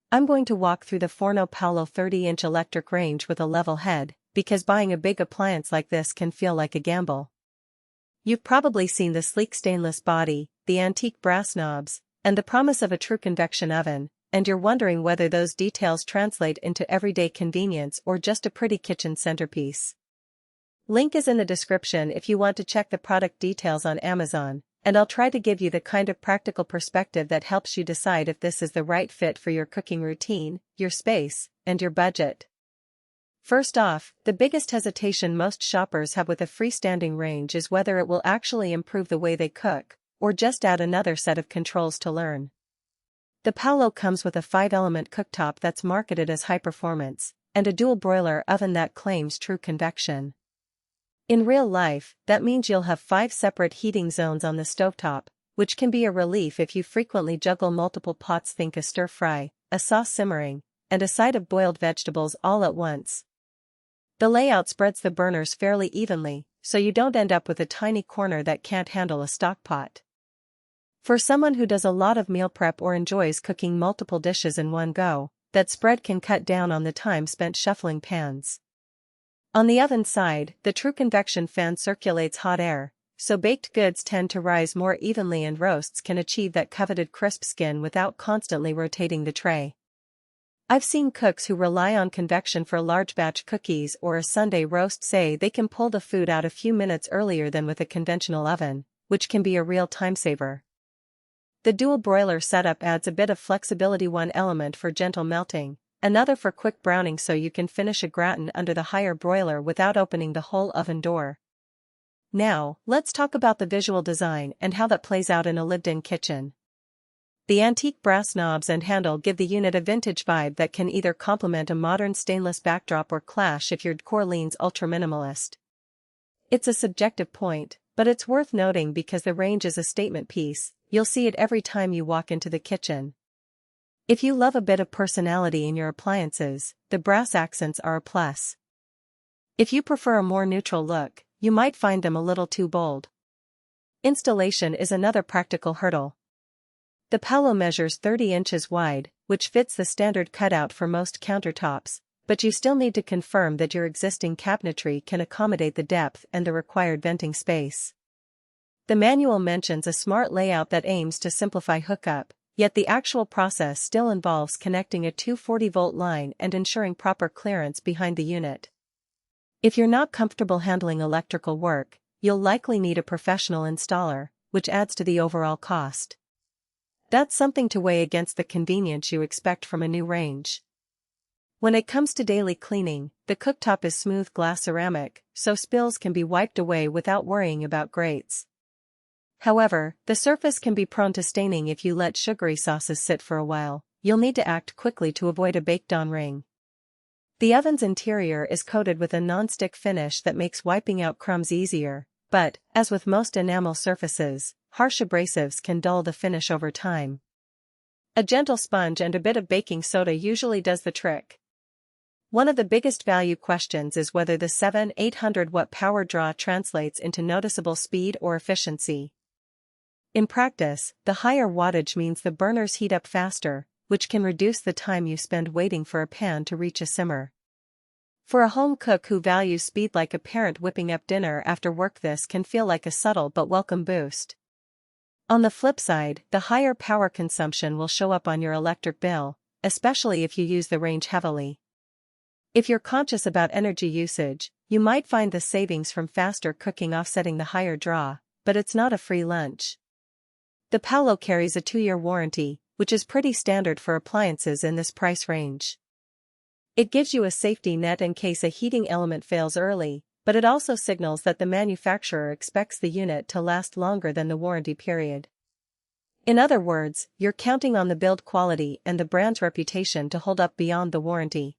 I'm going to walk through the FORNO Paolo 30-inch electric range with a level head, because buying a big appliance like this can feel like a gamble. You've probably seen the sleek stainless body, the antique brass knobs, and the promise of a true convection oven, and you're wondering whether those details translate into everyday convenience or just a pretty kitchen centerpiece. Link is in the description if you want to check the product details on Amazon, and I'll try to give you the kind of practical perspective that helps you decide if this is the right fit for your cooking routine, your space, and your budget. First off, the biggest hesitation most shoppers have with a freestanding range is whether it will actually improve the way they cook, or just add another set of controls to learn. The Paolo comes with a 5-element cooktop that's marketed as high performance, and a dual broiler oven that claims true convection. In real life, that means you'll have 5 separate heating zones on the stovetop, which can be a relief if you frequently juggle multiple pots. Think a stir fry, a sauce simmering, and a side of boiled vegetables all at once. The layout spreads the burners fairly evenly, so you don't end up with a tiny corner that can't handle a stock pot. For someone who does a lot of meal prep or enjoys cooking multiple dishes in one go, that spread can cut down on the time spent shuffling pans. On the oven side, the true convection fan circulates hot air, so baked goods tend to rise more evenly and roasts can achieve that coveted crisp skin without constantly rotating the tray. I've seen cooks who rely on convection for large batch cookies or a Sunday roast say they can pull the food out a few minutes earlier than with a conventional oven, which can be a real time saver. The dual broiler setup adds a bit of flexibility, one element for gentle melting, another for quick browning, so you can finish a gratin under the higher broiler without opening the whole oven door. Now, let's talk about the visual design and how that plays out in a lived-in kitchen. The antique brass knobs and handle give the unit a vintage vibe that can either complement a modern stainless backdrop or clash if your decor leans ultra-minimalist. It's a subjective point, but it's worth noting because the range is a statement piece. You'll see it every time you walk into the kitchen. If you love a bit of personality in your appliances, the brass accents are a plus. If you prefer a more neutral look, you might find them a little too bold. Installation is another practical hurdle. The Paolo measures 30 inches wide, which fits the standard cutout for most countertops, but you still need to confirm that your existing cabinetry can accommodate the depth and the required venting space. The manual mentions a smart layout that aims to simplify hookup, yet the actual process still involves connecting a 240-volt line and ensuring proper clearance behind the unit. If you're not comfortable handling electrical work, you'll likely need a professional installer, which adds to the overall cost. That's something to weigh against the convenience you expect from a new range. When it comes to daily cleaning, the cooktop is smooth glass ceramic, so spills can be wiped away without worrying about grates. However, the surface can be prone to staining if you let sugary sauces sit for a while. You'll need to act quickly to avoid a baked-on ring. The oven's interior is coated with a non-stick finish that makes wiping out crumbs easier, but, as with most enamel surfaces, harsh abrasives can dull the finish over time. A gentle sponge and a bit of baking soda usually does the trick. One of the biggest value questions is whether the 700-800 watt power draw translates into noticeable speed or efficiency. In practice, the higher wattage means the burners heat up faster, which can reduce the time you spend waiting for a pan to reach a simmer. For a home cook who values speed like a parent whipping up dinner after work, this can feel like a subtle but welcome boost. On the flip side, the higher power consumption will show up on your electric bill, especially if you use the range heavily. If you're conscious about energy usage, you might find the savings from faster cooking offsetting the higher draw, but it's not a free lunch. The Paolo carries a 2-year warranty, which is pretty standard for appliances in this price range. It gives you a safety net in case a heating element fails early, but it also signals that the manufacturer expects the unit to last longer than the warranty period. In other words, you're counting on the build quality and the brand's reputation to hold up beyond the warranty.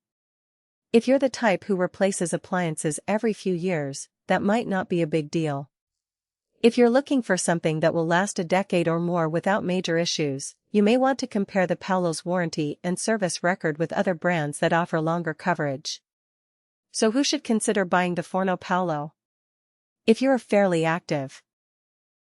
If you're the type who replaces appliances every few years, that might not be a big deal. If you're looking for something that will last a decade or more without major issues, you may want to compare the Paolo's warranty and service record with other brands that offer longer coverage. So who should consider buying the FORNO Paolo? If you're fairly active,